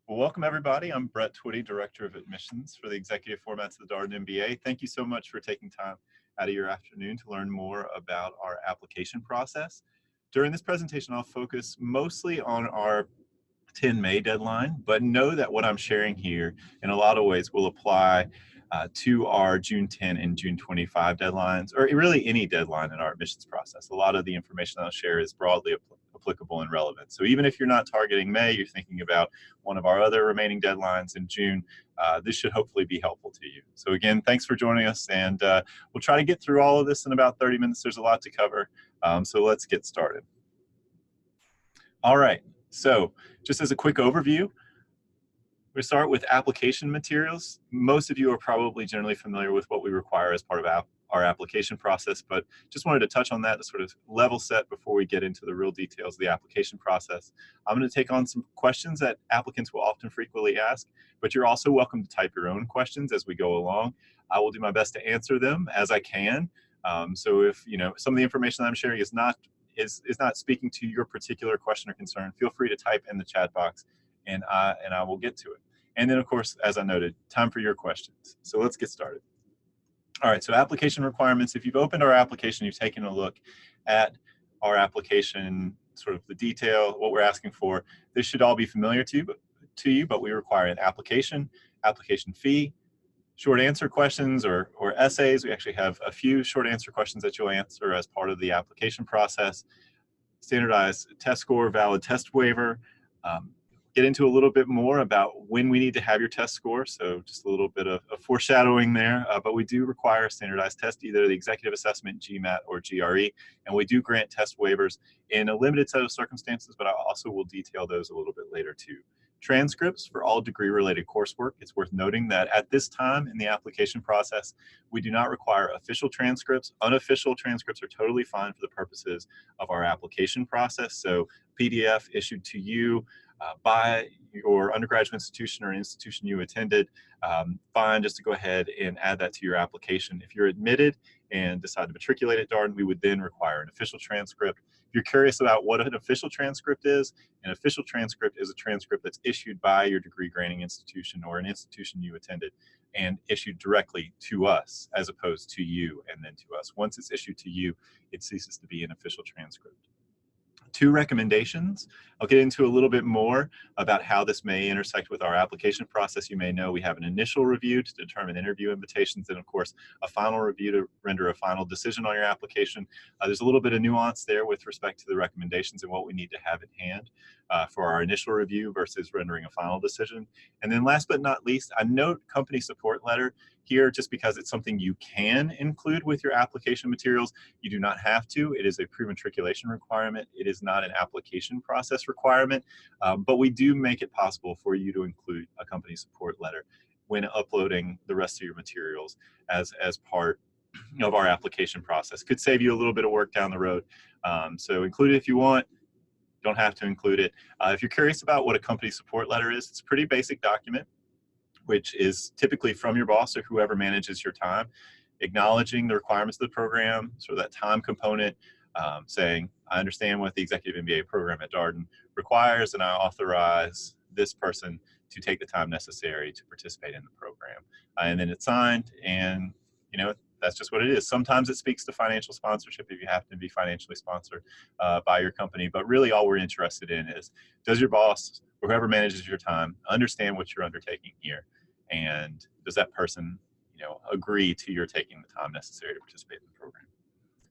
Well, welcome everybody. I'm Brett Twitty, Director of Admissions for the Executive Formats of the Darden MBA. Thank you so much for taking time out of your afternoon to learn more about our application process. During this presentation, I'll focus mostly on our 10 May deadline, but know that what I'm sharing here in a lot of ways will apply to our June 10 and June 25 deadlines, or really any deadline in our admissions process. A lot of the information I'll share is broadly applicable and relevant. So even if you're not targeting May, you're thinking about one of our other remaining deadlines in June, this should hopefully be helpful to you. So again, thanks for joining us, and we'll try to get through all of this in about 30 minutes. There's a lot to cover, so let's get started. All right, so just as a quick overview, we start with application materials. Most of you are probably generally familiar with what we require as part of our application process, but just wanted to touch on that to sort of level set before we get into the real details of the application process. I'm going to take on some questions that applicants will often frequently ask, but you're also welcome to type your own questions as we go along. I will do my best to answer them as I can. So if some of the information that I'm sharing is not speaking to your particular question or concern, feel free to type in the chat box and I will get to it. And then, of course, as I noted, time for your questions. So let's get started. All right, so application requirements. If you've opened our application, you've taken a look at our application, sort of the detail, what we're asking for. This should all be familiar to you, but we require an application fee, short answer questions or essays. We actually have a few short answer questions that you'll answer as part of the application process, standardized test score, valid test waiver, get into a little bit more about when we need to have your test score. So just a little bit of foreshadowing there, but we do require a standardized test, either the executive assessment, GMAT, or GRE, and we do grant test waivers in a limited set of circumstances, but I also will detail those a little bit later too. Transcripts for all degree-related coursework. It's worth noting that at this time in the application process, we do not require official transcripts. Unofficial transcripts are totally fine for the purposes of our application process. So PDF issued to you by your undergraduate institution or institution you attended, fine just to go ahead and add that to your application. If you're admitted and decide to matriculate at Darden, we would then require an official transcript. If you're curious about what an official transcript is, an official transcript is a transcript that's issued by your degree granting institution or an institution you attended and issued directly to us as opposed to you and then to us. Once it's issued to you, it ceases to be an official transcript. 2 recommendations. I'll get into a little bit more about how this may intersect with our application process. You may know we have an initial review to determine interview invitations, and of course, a final review to render a final decision on your application. There's a little bit of nuance there with respect to the recommendations and what we need to have at hand for our initial review versus rendering a final decision. And then last but not least, I note company support letter here just because it's something you can include with your application materials. You do not have to. It is a pre-matriculation requirement. It is not an application process requirement, but we do make it possible for you to include a company support letter when uploading the rest of your materials as part of our application process. Could save you a little bit of work down the road. So include it if you want. Don't have to include it. If you're curious about what a company support letter is, it's a pretty basic document, which is typically from your boss or whoever manages your time, acknowledging the requirements of the program, sort of that time component, saying, I understand what the Executive MBA program at Darden requires, and I authorize this person to take the time necessary to participate in the program. And then it's signed, and that's just what it is. Sometimes it speaks to financial sponsorship if you happen to be financially sponsored by your company, but really all we're interested in is, does your boss or whoever manages your time understand what you're undertaking here? And does that person, agree to your taking the time necessary to participate in the program?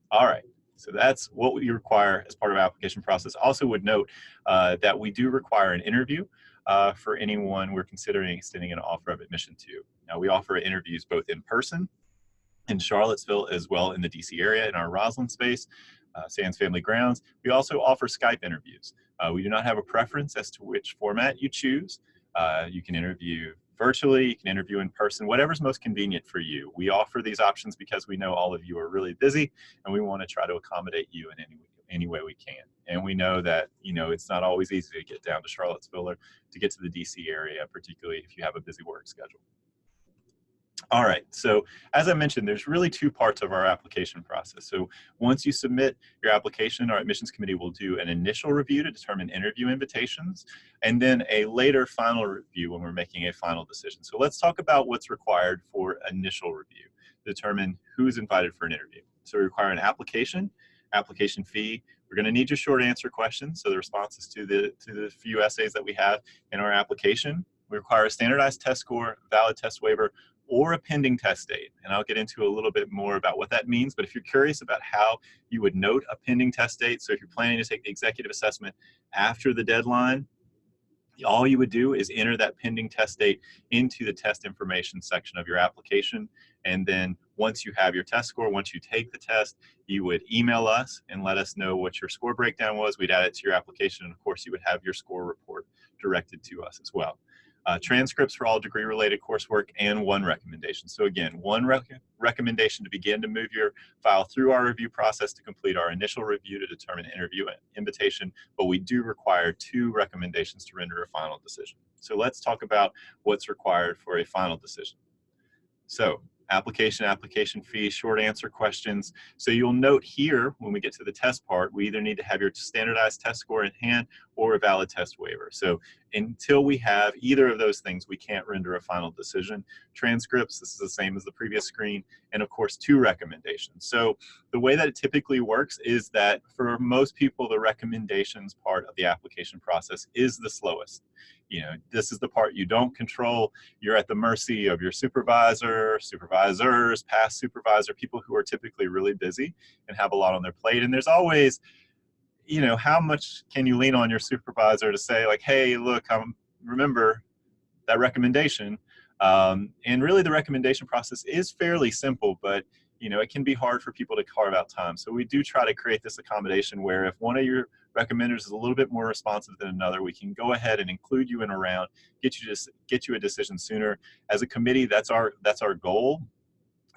All right, so that's what we require as part of our application process. Also would note that we do require an interview for anyone we're considering extending an offer of admission to. Now, we offer interviews both in person in Charlottesville as well in the DC area in our Roslyn space, Sands Family Grounds. We also offer Skype interviews. We do not have a preference as to which format you choose. You can interview virtually, you can interview in person, whatever's most convenient for you. We offer these options because we know all of you are really busy and we want to try to accommodate you in any way we can. And we know that, it's not always easy to get down to Charlottesville or to get to the DC area, particularly if you have a busy work schedule. All right, so as I mentioned, there's really two parts of our application process. So once you submit your application, our admissions committee will do an initial review to determine interview invitations, and then a later final review when we're making a final decision. So let's talk about what's required for initial review, determine who's invited for an interview. So we require an application fee. We're going to need your short answer questions, so the responses to the few essays that we have in our application. We require a standardized test score, valid test waiver, or a pending test date. And I'll get into a little bit more about what that means, but if you're curious about how you would note a pending test date, so if you're planning to take the executive assessment after the deadline, all you would do is enter that pending test date into the test information section of your application. And then once you have your test score, once you take the test, you would email us and let us know what your score breakdown was. We'd add it to your application. And of course, you would have your score report directed to us as well. Transcripts for all degree-related coursework, and one recommendation. So again, one recommendation to begin to move your file through our review process to complete our initial review to determine interview invitation, but we do require 2 recommendations to render a final decision. So let's talk about what's required for a final decision. So application fee, short answer questions. So you'll note here when we get to the test part, we either need to have your standardized test score in hand or a valid test waiver. So until we have either of those things, we can't render a final decision. Transcripts, this is the same as the previous screen, and of course 2 recommendations. So the way that it typically works is that for most people, the recommendations part of the application process is the slowest. You know, this is the part you don't control. You're at the mercy of your supervisor, supervisors, past supervisor, people who are typically really busy and have a lot on their plate. And there's always, you know, how much can you lean on your supervisor to say like, hey, look, remember that recommendation. And really the recommendation process is fairly simple, but you know, it can be hard for people to carve out time. So we do try to create this accommodation where if one of your recommenders is a little bit more responsive than another, we can go ahead and include you in a round, get you a decision sooner. As a committee, that's our goal.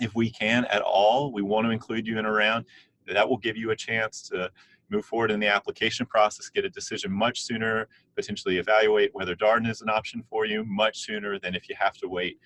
If we can at all, we want to include you in a round. That will give you a chance to move forward in the application process, get a decision much sooner, potentially evaluate whether Darden is an option for you much sooner than if you have to wait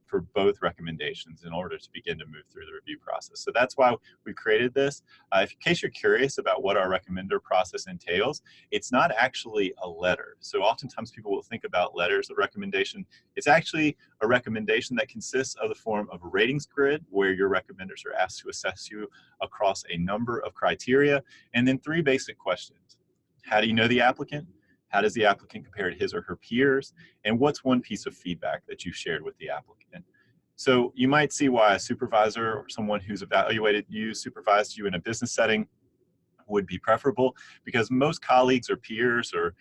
for both recommendations in order to begin to move through the review process. So that's why we created this. In case you're curious about what our recommender process entails, it's not actually a letter. So oftentimes people will think about letters of recommendation. It's actually a recommendation that consists of the form of a ratings grid where your recommenders are asked to assess you across a number of criteria, and then 3 basic questions. How do you know the applicant? How does the applicant compare to his or her peers? And what's one piece of feedback that you've shared with the applicant? So you might see why a supervisor or someone who's evaluated you, supervised you in a business setting would be preferable, because most colleagues or peers or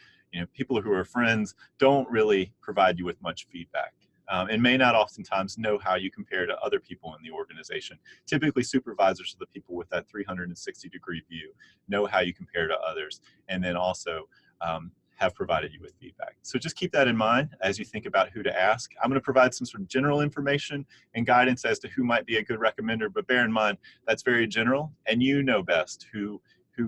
people who are friends don't really provide you with much feedback. And may not oftentimes know how you compare to other people in the organization. Typically, supervisors are the people with that 360-degree view, know how you compare to others, and then also have provided you with feedback. So just keep that in mind as you think about who to ask. I'm going to provide some sort of general information and guidance as to who might be a good recommender, but bear in mind that's very general, and you know best who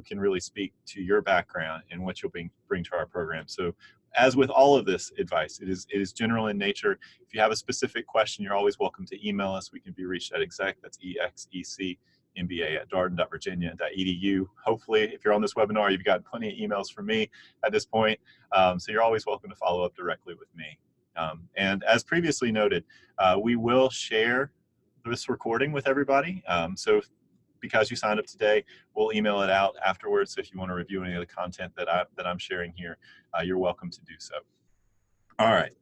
can really speak to your background and what you'll bring to our program. So as with all of this advice, it is general in nature. If you have a specific question, you're always welcome to email us. We can be reached at exec, that's EXEC, mba@darden.virginia.edu. Hopefully, if you're on this webinar, you've got plenty of emails from me at this point. So you're always welcome to follow up directly with me. And as previously noted, we will share this recording with everybody. So because you signed up today, we'll email it out afterwards. So if you want to review any of the content that I'm sharing here, you're welcome to do so. All right.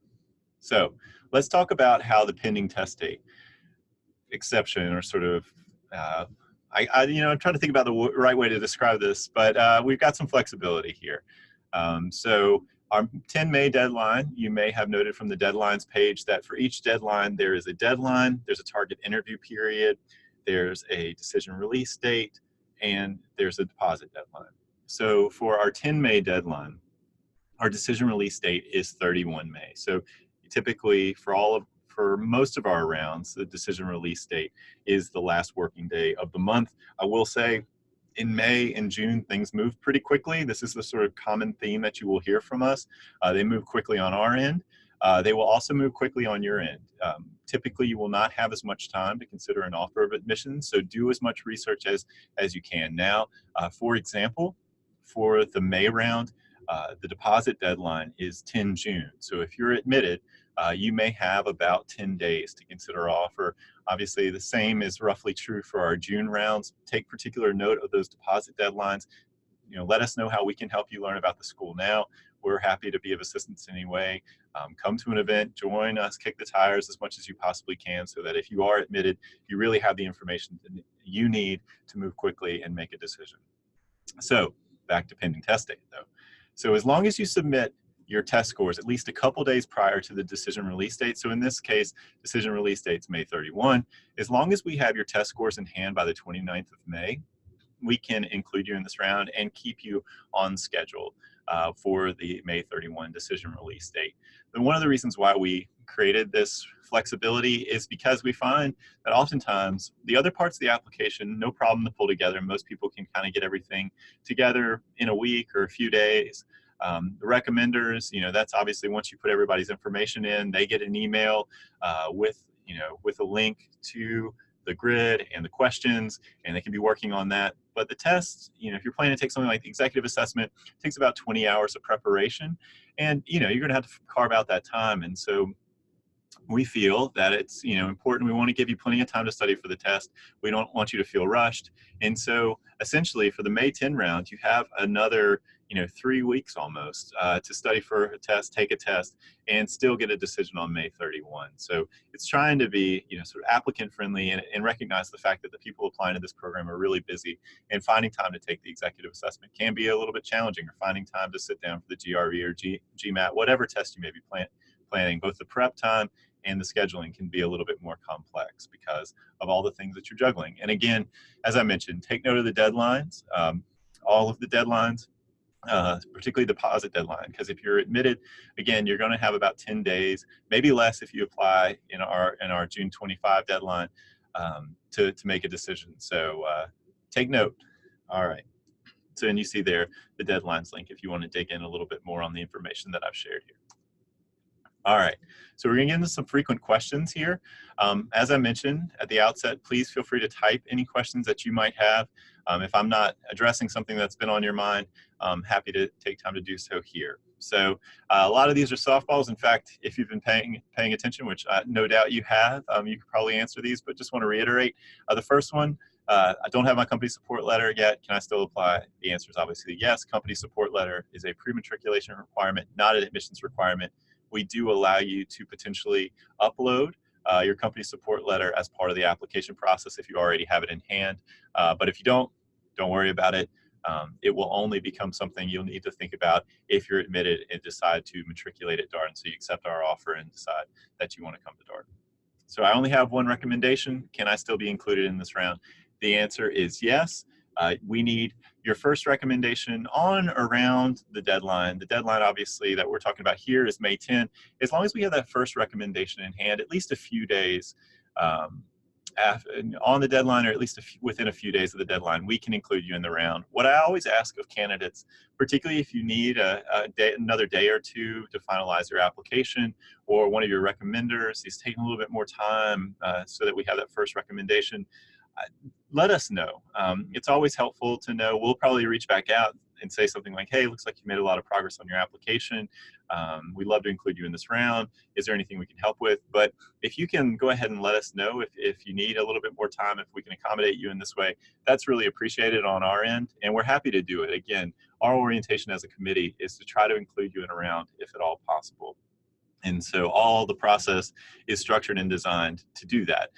So let's talk about how the pending test date exception, or sort of, I'm trying to think about the right way to describe this, but we've got some flexibility here. So our 10 May deadline, you may have noted from the deadlines page that for each deadline, there is a deadline, there's a target interview period, there's a decision release date, and there's a deposit deadline. So for our 10 May deadline, our decision release date is 31 May. So typically for most of our rounds, the decision release date is the last working day of the month. I will say in May and June, things move pretty quickly. This is the sort of common theme that you will hear from us. They move quickly on our end. They will also move quickly on your end. Typically, you will not have as much time to consider an offer of admission, so do as much research as you can. Now, for example, for the May round, the deposit deadline is 10 June. So if you're admitted, you may have about 10 days to consider offer. Obviously, the same is roughly true for our June rounds. Take particular note of those deposit deadlines. Let us know how we can help you learn about the school now. We're happy to be of assistance in any way. Come to an event, join us, kick the tires as much as you possibly can so that if you are admitted, you really have the information that you need to move quickly and make a decision. So back to pending test date though. So as long as you submit your test scores at least a couple days prior to the decision release date, so in this case, decision release date's May 31, as long as we have your test scores in hand by the 29th of May, we can include you in this round and keep you on schedule for the May 31 decision release date. And one of the reasons why we created this flexibility is because we find that oftentimes the other parts of the application, no problem to pull together. Most people can kind of get everything together in a week or a few days. The recommenders, that's obviously once you put everybody's information in, they get an email with a link to the grid and the questions, and they can be working on that. But the tests, if you're planning to take something like the executive assessment, it takes about 20 hours of preparation, and you're going to have to carve out that time. And so we feel that it's important. We want to give you plenty of time to study for the test. We don't want you to feel rushed. And so essentially for the May 10 round, you have another 3 weeks almost to study for a test, take a test, and still get a decision on May 31. So it's trying to be sort of applicant friendly and recognize the fact that the people applying to this program are really busy, and finding time to take the executive assessment can be a little bit challenging, or finding time to sit down for the GRE or GMAT, whatever test you may be planning. Both the prep time and the scheduling can be a little bit more complex because of all the things that you're juggling. And again, as I mentioned, take note of the deadlines, all of the deadlines, particularly deposit deadline, because if you're admitted, again, you're going to have about 10 days, maybe less if you apply in our June 25 deadline to make a decision. So take note. All right. So, and you see there the deadlines link if you want to dig in a little bit more on the information that I've shared here. All right, so we're going to get into some frequent questions here. As I mentioned at the outset, please feel free to type any questions that you might have. If I'm not addressing something that's been on your mind, I'm happy to take time to do so here. So a lot of these are softballs. In fact, if you've been paying attention, which no doubt you have, you could probably answer these, but just want to reiterate. The first one, I don't have my company support letter yet. Can I still apply? The answer is obviously yes. Company support letter is a pre-matriculation requirement, not an admissions requirement. We do allow you to potentially upload your company support letter as part of the application process if you already have it in hand. But if you don't worry about it. It will only become something you'll need to think about if you're admitted and decide to matriculate at Darden. So you accept our offer and decide that you want to come to Darden. So I only have one recommendation. Can I still be included in this round? The answer is yes. We need your first recommendation on around the deadline. The deadline, obviously, that we're talking about here is May 10. As long as we have that first recommendation in hand, at least a few days on the deadline, or at least within a few days of the deadline, we can include you in the round. What I always ask of candidates, particularly if you need another day or two to finalize your application, or one of your recommenders is taking a little bit more time so that we have that first recommendation, let us know. It's always helpful to know. We'll probably reach back out and say something like, hey, looks like you made a lot of progress on your application. We'd love to include you in this round. Is there anything we can help with? But if you can go ahead and let us know if you need a little bit more time, if we can accommodate you in this way, that's really appreciated on our end, and we're happy to do it. Again, our orientation as a committee is to try to include you in a round if at all possible. And so all the process is structured and designed to do that.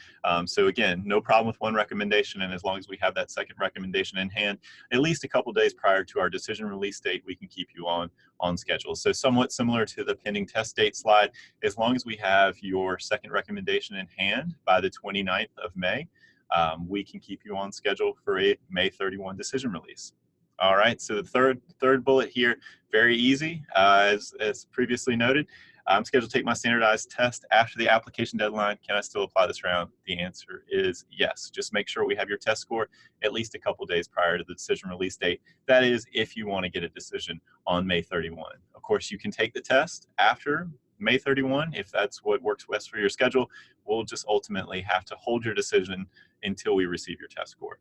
So again, no problem with one recommendation, and as long as we have that second recommendation in hand, at least a couple days prior to our decision release date, we can keep you on schedule. So somewhat similar to the pending test date slide, as long as we have your second recommendation in hand by the 29th of May, we can keep you on schedule for a May 31 decision release. All right, so the third bullet here, very easy, as previously noted. I'm scheduled to take my standardized test after the application deadline. Can I still apply this round? The answer is yes. Just make sure we have your test score at least a couple days prior to the decision release date. That is if you want to get a decision on May 31. Of course, you can take the test after May 31, if that's what works best for your schedule, we'll just ultimately have to hold your decision until we receive your test score.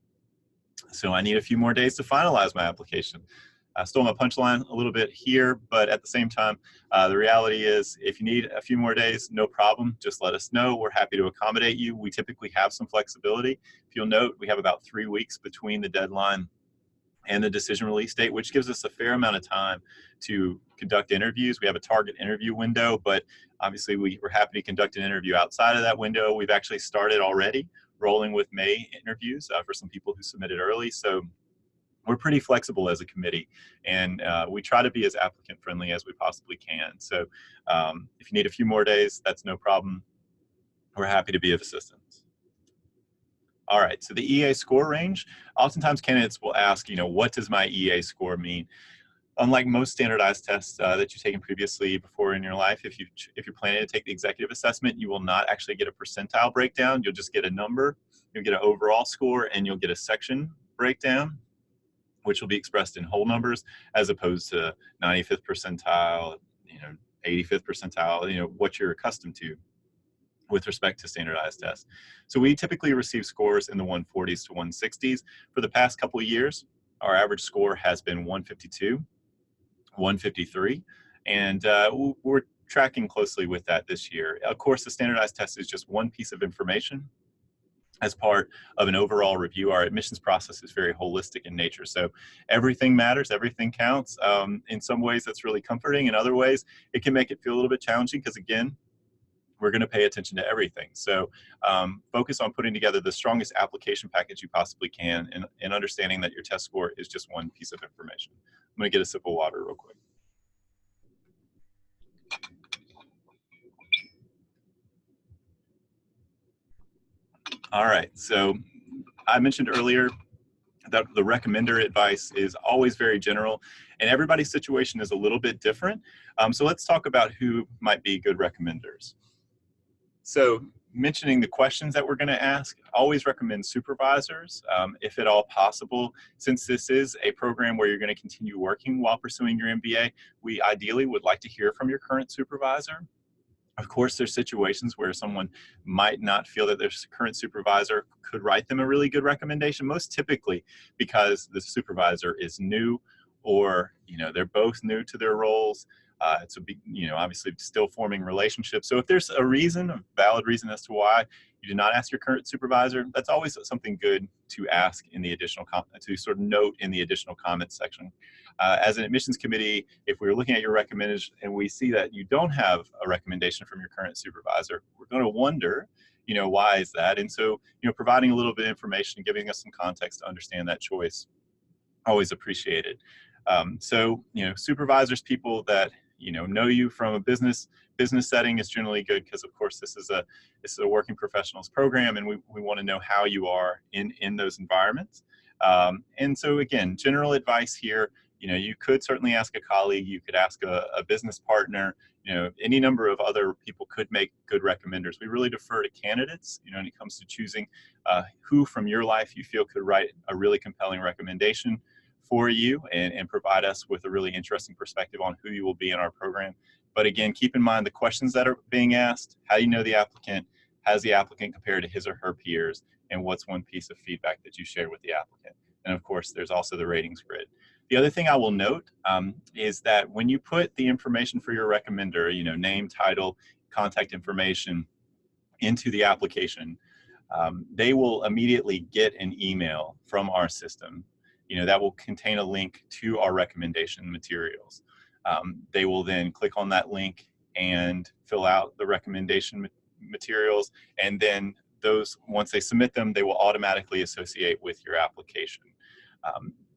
So I need a few more days to finalize my application. I stole my punchline a little bit here, but at the same time, the reality is if you need a few more days, no problem. Just let us know. We're happy to accommodate you. We typically have some flexibility. If you'll note, we have about 3 weeks between the deadline and the decision release date, which gives us a fair amount of time to conduct interviews. We have a target interview window, but obviously we're happy to conduct an interview outside of that window. We've actually started already rolling with May interviews for some people who submitted early. So we're pretty flexible as a committee, and we try to be as applicant friendly as we possibly can. So if you need a few more days, that's no problem. We're happy to be of assistance. All right, so the EA score range, oftentimes candidates will ask, what does my EA score mean? Unlike most standardized tests that you've taken previously before in your life, if you're planning to take the executive assessment, you will not actually get a percentile breakdown. You'll just get a number, you'll get an overall score, and you'll get a section breakdown, which will be expressed in whole numbers as opposed to 95th percentile, 85th percentile, what you're accustomed to with respect to standardized tests. So we typically receive scores in the 140s to 160s. For the past couple of years, our average score has been 152, 153, and we're tracking closely with that this year. Of course, the standardized test is just one piece of information as part of an overall review. Our admissions process is very holistic in nature. So everything matters, everything counts. In some ways that's really comforting. In other ways, it can make it feel a little bit challenging because again, we're gonna pay attention to everything. So focus on putting together the strongest application package you possibly can and understanding that your test score is just one piece of information. I'm gonna get a sip of water real quick. All right, so I mentioned earlier that the recommender advice is always very general, and everybody's situation is a little bit different. So let's talk about who might be good recommenders. So mentioning the questions that we're going to ask, always recommend supervisors, if at all possible. Since this is a program where you're going to continue working while pursuing your MBA, we ideally would like to hear from your current supervisor. Of course, there's situations where someone might not feel that their current supervisor could write them a really good recommendation, most typically because the supervisor is new or they're both new to their roles. It's a big, obviously still forming relationships. So if there's a reason, a valid reason as to why you did not ask your current supervisor, that's always something good to ask in the additional to sort of note in the additional comments section. As an admissions committee, if we're looking at your recommendation and we see that you don't have a recommendation from your current supervisor, we're going to wonder, why is that? And so, providing a little bit of information, giving us some context to understand that choice, always appreciated. So, supervisors, people that know you from a business setting is generally good because, of course, this is a working professionals program, and we want to know how you are in those environments. And so, again, general advice here. You could certainly ask a colleague. You could ask a business partner. Any number of other people could make good recommenders. We really defer to candidates. When it comes to choosing who from your life you feel could write a really compelling recommendation for you and provide us with a really interesting perspective on who you will be in our program. But again, keep in mind the questions that are being asked. How do you know the applicant? How does the applicant compare to his or her peers? And what's one piece of feedback that you share with the applicant? And of course, there's also the ratings grid. The other thing I will note is that when you put the information for your recommender, name, title, contact information into the application, they will immediately get an email from our system that will contain a link to our recommendation materials. They will then click on that link and fill out the recommendation materials, and then once they submit them, they will automatically associate with your application.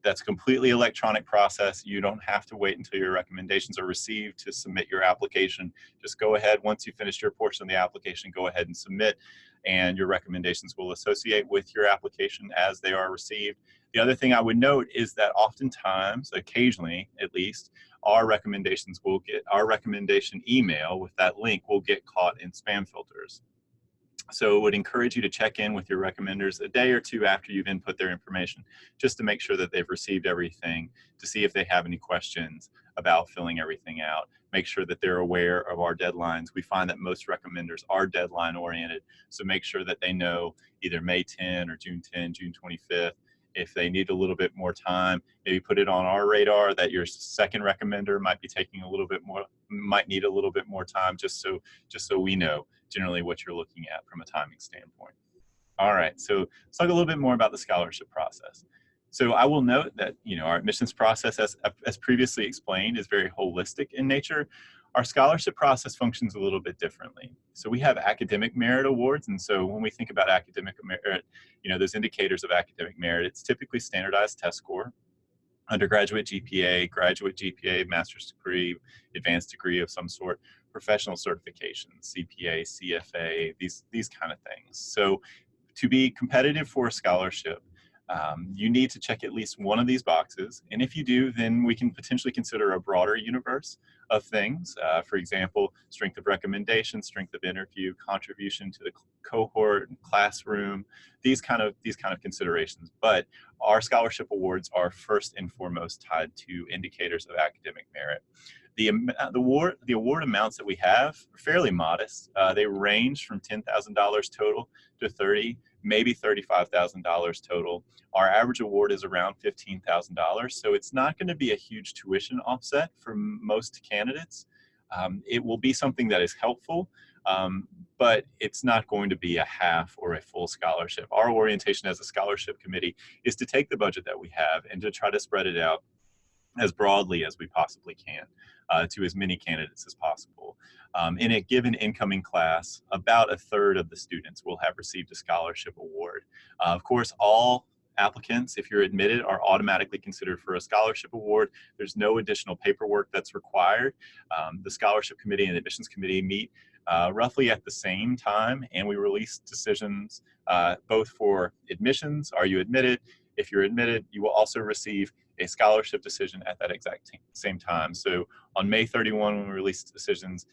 That's a completely electronic process. You don't have to wait until your recommendations are received to submit your application. Just go ahead, once you finish your portion of the application, go ahead and submit, and your recommendations will associate with your application as they are received. The other thing I would note is that oftentimes, occasionally at least, our recommendation email with that link will get caught in spam filters. So would encourage you to check in with your recommenders a day or two after you've input their information, just to make sure that they've received everything, to see if they have any questions about filling everything out. Make sure that they're aware of our deadlines. We find that most recommenders are deadline oriented, so make sure that they know either May 10 or June 10, June 25th. If they need a little bit more time, maybe put it on our radar that your second recommender might be taking a little bit more, might need a little bit more time, just so we know generally what you're looking at from a timing standpoint. All right, so let's talk a little bit more about the scholarship process. So I will note that our admissions process, as previously explained, is very holistic in nature. Our scholarship process functions a little bit differently. So we have academic merit awards, and so when we think about academic merit, those indicators of academic merit, it's typically standardized test score, undergraduate GPA, graduate GPA, master's degree, advanced degree of some sort, professional certifications, CPA, CFA, these kind of things. So to be competitive for a scholarship, you need to check at least one of these boxes. And if you do, then we can potentially consider a broader universe of things. For example, strength of recommendation, strength of interview, contribution to the cohort, classroom, these kind of considerations. But our scholarship awards are first and foremost tied to indicators of academic merit. The award amounts that we have are fairly modest. They range from $10,000 total to $30,000, maybe $35,000 total. Our average award is around $15,000, so it's not going to be a huge tuition offset for most candidates. It will be something that is helpful, but it's not going to be a half or a full scholarship. Our orientation as a scholarship committee is to take the budget that we have and to try to spread it out as broadly as we possibly can to as many candidates as possible. In a given incoming class, about a third of the students will have received a scholarship award. Of course, all applicants, if you're admitted, are automatically considered for a scholarship award. There's no additional paperwork that's required. The scholarship committee and admissions committee meet roughly at the same time, and we release decisions both for admissions. Are you admitted? If you're admitted, you will also receive a scholarship decision at that exact same time. So on May 31, when we release decisions,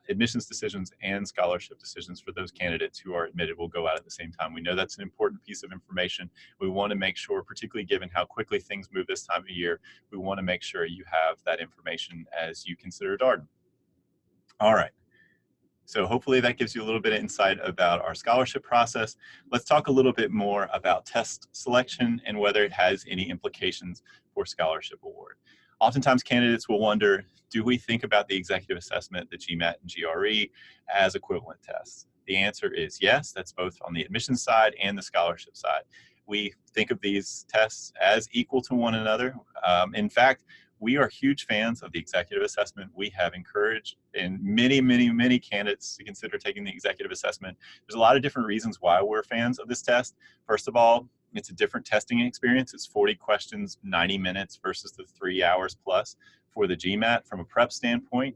admissions decisions and scholarship decisions for those candidates who are admitted will go out at the same time. We know that's an important piece of information. We want to make sure, particularly given how quickly things move this time of year, we want to make sure you have that information as you consider Darden. All right. So hopefully that gives you a little bit of insight about our scholarship process. Let's talk a little bit more about test selection and whether it has any implications for scholarship award. Oftentimes candidates will wonder, do we think about the executive assessment, the GMAT and GRE, as equivalent tests? The answer is yes. That's both on the admissions side and the scholarship side. We think of these tests as equal to one another. In fact, we are huge fans of the executive assessment. We have encouraged and many candidates to consider taking the executive assessment. There's a lot of different reasons why we're fans of this test. First of all, it's a different testing experience. It's 40 questions, 90 minutes versus the 3 hours plus for the GMAT. From a prep standpoint,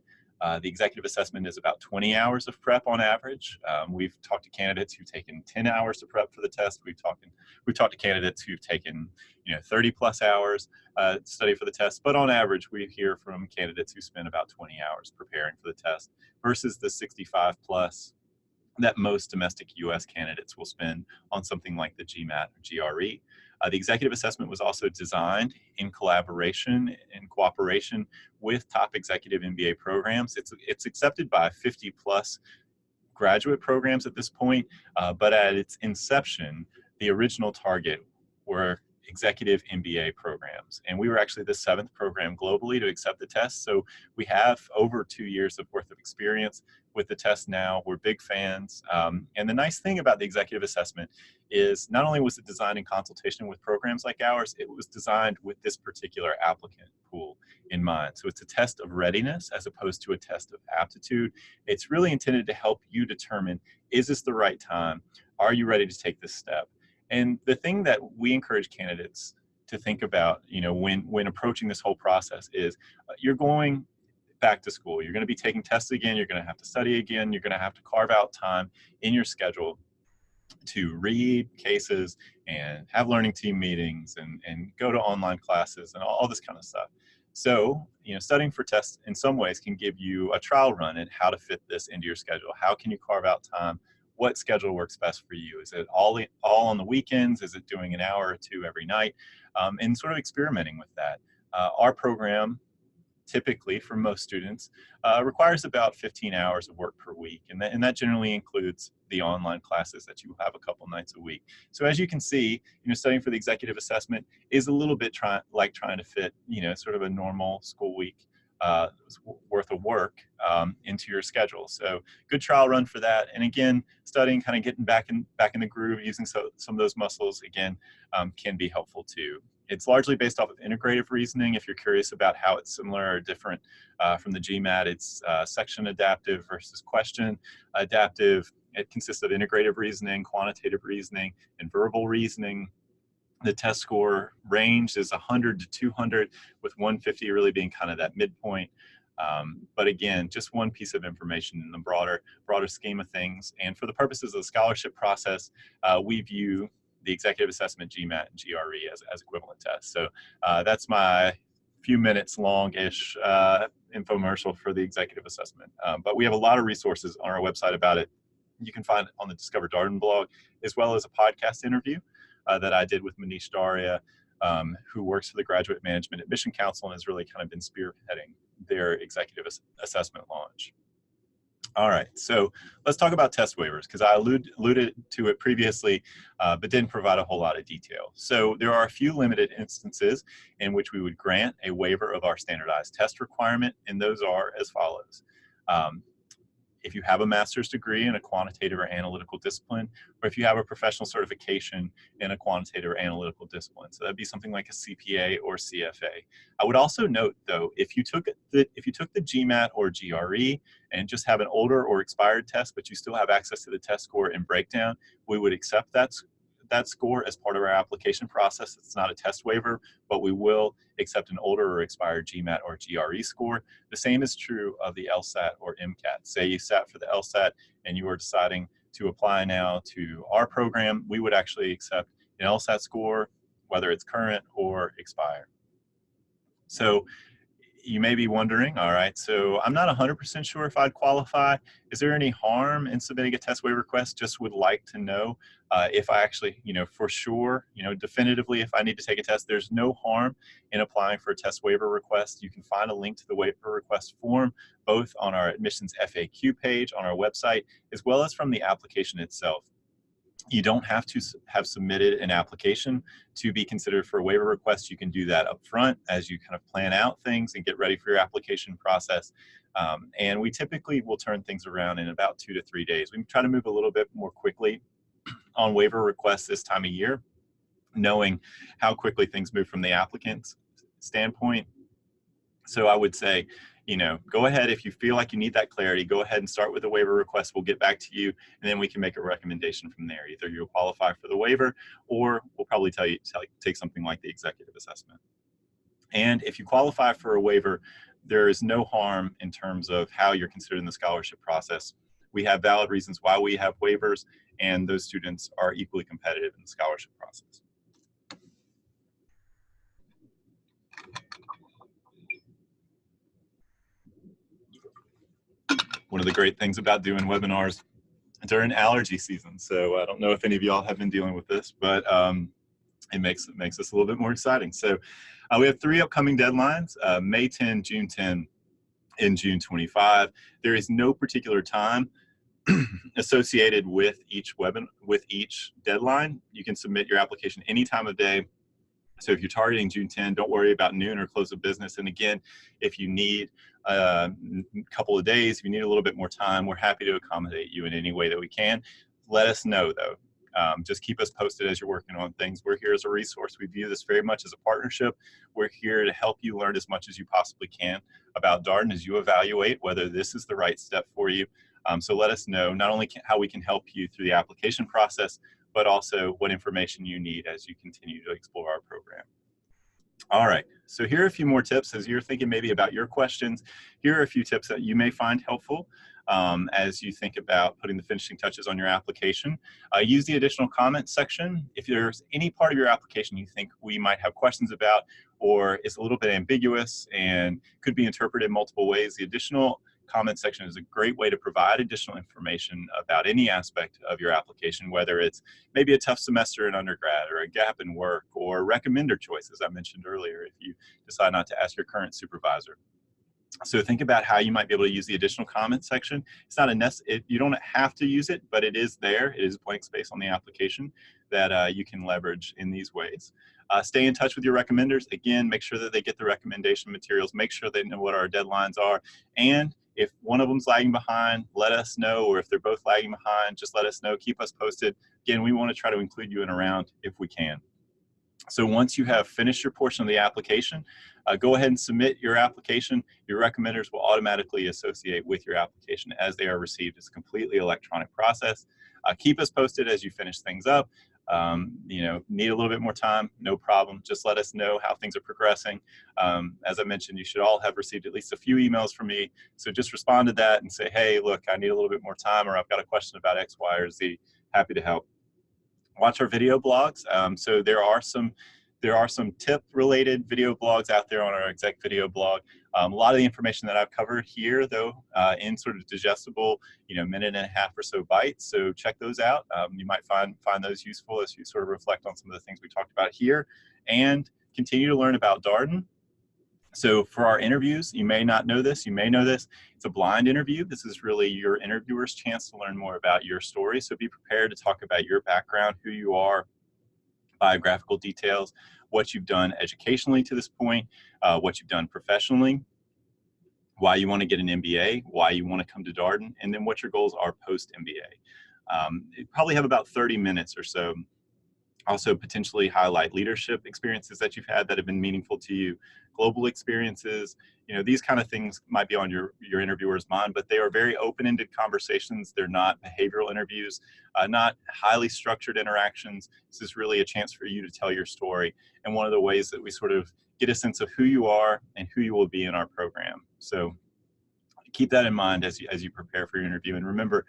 the executive assessment is about 20 hours of prep on average. We've talked to candidates who've taken 10 hours to prep for the test. We've talked to candidates who've taken 30 plus hours to study for the test. But on average, we hear from candidates who spend about 20 hours preparing for the test versus the 65 plus that most domestic U.S. candidates will spend on something like the GMAT or GRE. The executive assessment was also designed in collaboration and cooperation with top executive MBA programs. It's accepted by 50 plus graduate programs at this point, but at its inception, the original target were executive MBA programs. And we were actually the 7th program globally to accept the test. So we have over 2 years of worth of experience with the test now. We're big fans. And the nice thing about the executive assessment is not only was it designed in consultation with programs like ours, it was designed with this particular applicant pool in mind. So it's a test of readiness as opposed to a test of aptitude. It's really intended to help you determine, is this the right time? Are you ready to take this step? And the thing that we encourage candidates to think about, when approaching this whole process is you're going back to school. You're going to be taking tests again. You're going to have to study again. You're going to have to carve out time in your schedule to read cases and have learning team meetings and go to online classes and all this kind of stuff. So, studying for tests in some ways can give you a trial run in how to fit this into your schedule. How can you carve out time what schedule works best for you. Is it all on the weekends? Is it doing an hour or two every night? And sort of experimenting with that. Our program, typically for most students, requires about 15 hours of work per week. And that generally includes the online classes that you have a couple nights a week. So as you can see, studying for the executive assessment is a little bit like trying to fit, sort of a normal school week worth of work into your schedule. So good trial run for that. And again, studying, kind of getting back in the groove, using some of those muscles again, can be helpful too. It's largely based off of integrative reasoning. If you're curious about how it's similar or different from the GMAT, it's section adaptive versus question adaptive. It consists of integrative reasoning, quantitative reasoning, and verbal reasoning. The test score range is 100 to 200, with 150 really being kind of that midpoint. But again, just one piece of information in the broader scheme of things. And for the purposes of the scholarship process, we view the executive assessment, GMAT, and GRE as equivalent tests. So that's my few minutes long-ish infomercial for the executive assessment. But we have a lot of resources on our website about it. You can find it on the Discover Darden blog, as well as a podcast interview that I did with Manish Daria, who works for the Graduate Management Admission Council and has really kind of been spearheading their executive assessment launch. All right, so let's talk about test waivers, because I alluded to it previously, but didn't provide a whole lot of detail. So there are a few limited instances in which we would grant a waiver of our standardized test requirement, and those are as follows. If you have a master's degree in a quantitative or analytical discipline, or if you have a professional certification in a quantitative or analytical discipline. So that'd be something like a CPA or CFA. I would also note, though, if you took the GMAT or GRE and just have an older or expired test, but you still have access to the test score and breakdown, we would accept that score as part of our application process. It's not a test waiver, but we will accept an older or expired GMAT or GRE score. The same is true of the LSAT or MCAT. Say you sat for the LSAT and you are deciding to apply now to our program, we would actually accept an LSAT score, whether it's current or expired. So you may be wondering, all right, so I'm not 100% sure if I'd qualify. Is there any harm in submitting a test waiver request? Just would like to know if I actually, for sure, definitively, if I need to take a test. There's no harm in applying for a test waiver request. You can find a link to the waiver request form, both on our admissions FAQ page on our website, as well as from the application itself. You don't have to have submitted an application to be considered for a waiver request. You can do that up front as you kind of plan out things and get ready for your application process. And we typically will turn things around in about 2 to 3 days. We try to move a little bit more quickly on waiver requests this time of year, knowing how quickly things move from the applicant's standpoint. So I would say, go ahead if you feel like you need that clarity, go ahead and start with a waiver request. We'll get back to you, and then we can make a recommendation from there. Either you'll qualify for the waiver, or we'll probably tell you to take something like the executive assessment. And if you qualify for a waiver, there is no harm in terms of how you're considered in the scholarship process. We have valid reasons why we have waivers, and those students are equally competitive in the scholarship process. One of the great things about doing webinars during allergy season. So I don't know if any of y'all have been dealing with this, but it makes us a little bit more exciting. So we have 3 upcoming deadlines, May 10, June 10, and June 25. There is no particular time associated with each deadline. You can submit your application any time of day. So if you're targeting June 10, don't worry about noon or close of business. And again, if you need a couple of days, if you need a little bit more time, we're happy to accommodate you in any way that we can. Let us know, though. Just keep us posted as you're working on things. We're here as a resource. We view this very much as a partnership. We're here to help you learn as much as you possibly can about Darden as you evaluate whether this is the right step for you. So let us know not only how we can help you through the application process, but also what information you need as you continue to explore our program. All right, so here are a few more tips as you're thinking maybe about your questions. Here are a few tips that you may find helpful as you think about putting the finishing touches on your application. Use the additional comments section. If there's any part of your application you think we might have questions about, or is a little bit ambiguous and could be interpreted multiple ways, the additional comment section is a great way to provide additional information about any aspect of your application, whether it's maybe a tough semester in undergrad or a gap in work or recommender choice, as I mentioned earlier, if you decide not to ask your current supervisor. So think about how you might be able to use the additional comment section. It's not you don't have to use it, but it is there. It is blank space on the application that you can leverage in these ways. Stay in touch with your recommenders. Again, make sure that they get the recommendation materials. Make sure they know what our deadlines are. And if one of them's lagging behind, let us know. Or if they're both lagging behind, just let us know. Keep us posted. Again, we want to try to include you in a round if we can. So once you have finished your portion of the application, go ahead and submit your application. Your recommenders will automatically associate with your application as they are received. It's a completely electronic process. Keep us posted as you finish things up. Need a little bit more time, no problem. Just let us know how things are progressing. As I mentioned, you should all have received at least a few emails from me. So just respond to that and say, hey, look, I need a little bit more time, or I've got a question about X, Y, or Z. Happy to help. Watch our video blogs. So there are some tip-related video blogs out there on our Exec video blog. A lot of the information that I've covered here, though, in sort of digestible, minute and a half or so bites. So check those out. You might find those useful as you sort of reflect on some of the things we talked about here, and continue to learn about Darden. So for our interviews, you may not know this, you may know this, it's a blind interview. This is really your interviewer's chance to learn more about your story. So be prepared to talk about your background, who you are, biographical details, what you've done educationally to this point, what you've done professionally, why you want to get an MBA, why you want to come to Darden, and then what your goals are post-MBA. You probably have about 30 minutes or so. Also potentially highlight leadership experiences that you've had that have been meaningful to you, global experiences. These kind of things might be on your interviewer's mind, but they are very open-ended conversations. They're not behavioral interviews, not highly structured interactions. This is really a chance for you to tell your story, and one of the ways that we sort of get a sense of who you are and who you will be in our program. So keep that in mind as you prepare for your interview. And remember,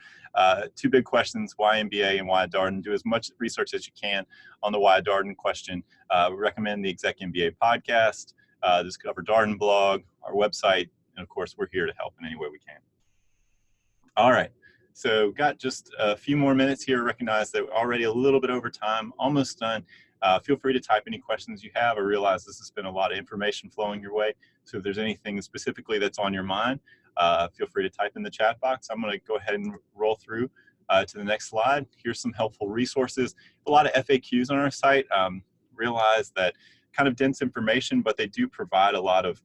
two big questions: why MBA and why Darden. Do as much research as you can on the why Darden question. We recommend the Exec MBA podcast, the Discover Darden blog, our website, and of course, we're here to help in any way we can. All right, so got just a few more minutes here. Recognize that we're already a little bit over time, almost done. Feel free to type any questions you have. I realize this has been a lot of information flowing your way. So if there's anything specifically that's on your mind, feel free to type in the chat box. I'm going to go ahead and roll through to the next slide. Here's some helpful resources. A lot of FAQs on our site. Realize that kind of dense information, but they do provide a lot of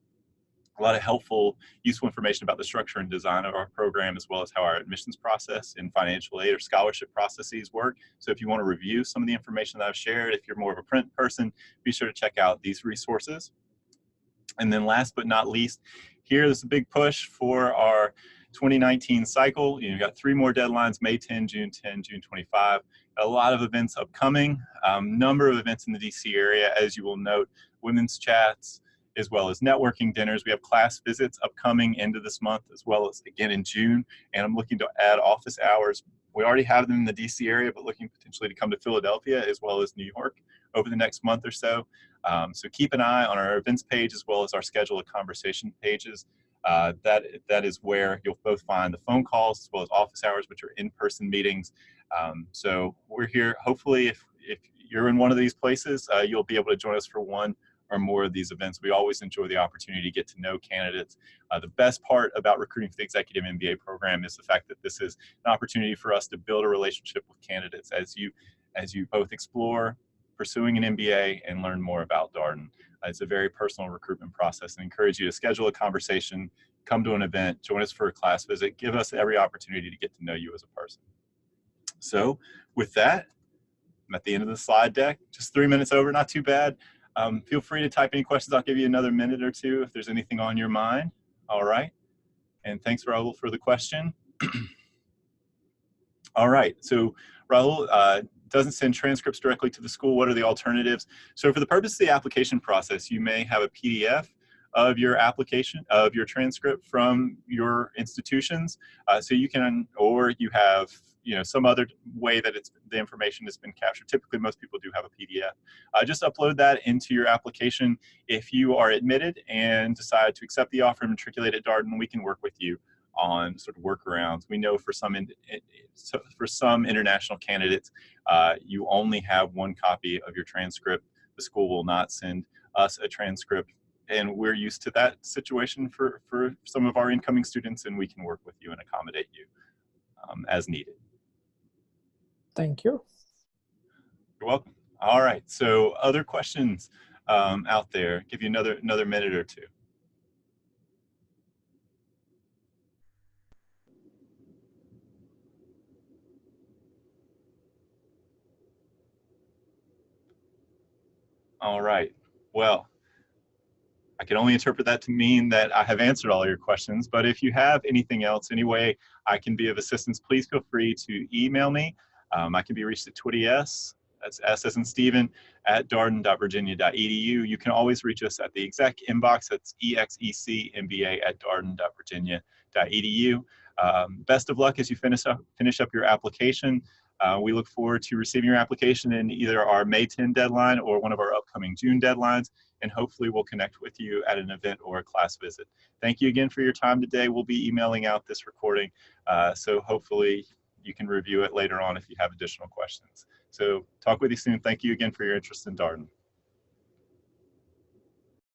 helpful, useful information about the structure and design of our program, as well as how our admissions process and financial aid or scholarship processes work. So if you want to review some of the information that I've shared, if you're more of a print person, be sure to check out these resources. And then last but not least, here's a big push for our 2019 cycle. You've got 3 more deadlines: May 10, June 10, June 25. A lot of events upcoming, number of events in the DC area, as you will note, women's chats, as well as networking dinners. We have class visits upcoming end of this month, as well as again in June. And I'm looking to add office hours. We already have them in the DC area, but looking potentially to come to Philadelphia as well as New York over the next month or so. So keep an eye on our events page as well as our schedule of conversation pages. That is where you'll both find the phone calls as well as office hours, which are in-person meetings. So we're here. Hopefully, if you're in one of these places, you'll be able to join us for one or more of these events. We always enjoy the opportunity to get to know candidates. The best part about recruiting for the Executive MBA program is the fact that this is an opportunity for us to build a relationship with candidates as you both explore pursuing an MBA and learn more about Darden. It's a very personal recruitment process, and I encourage you to schedule a conversation, come to an event, join us for a class visit, give us every opportunity to get to know you as a person. So with that, I'm at the end of the slide deck, just 3 minutes over, not too bad. Feel free to type any questions. I'll give you another minute or two if there's anything on your mind. All right. And thanks, Raul, for the question. All right. So Raul doesn't send transcripts directly to the school. What are the alternatives? So for the purpose of the application process, you may have a PDF of your application, of your transcript from your institutions. So you can, or you have, some other way that the information has been captured. Typically, most people do have a PDF. Just upload that into your application. If you are admitted and decide to accept the offer and matriculate at Darden, we can work with you on sort of workarounds. We know for some international candidates, you only have one copy of your transcript. The school will not send us a transcript, and we're used to that situation for some of our incoming students, and we can work with you and accommodate you as needed. Thank you. You're welcome. All right, so other questions out there? Give you another minute or two. All right, well, I can only interpret that to mean that I have answered all your questions, but if you have anything else, any way I can be of assistance, please feel free to email me. I can be reached at TwittyS, that's S as in Stephen, at darden.virginia.edu. You can always reach us at the exec inbox, that's execmba@darden.virginia.edu. Best of luck as you finish up your application. We look forward to receiving your application in either our May 10 deadline or one of our upcoming June deadlines, and hopefully we'll connect with you at an event or a class visit. Thank you again for your time today. We'll be emailing out this recording, so hopefully you can review it later on if you have additional questions. So talk with you soon. Thank you again for your interest in Darden.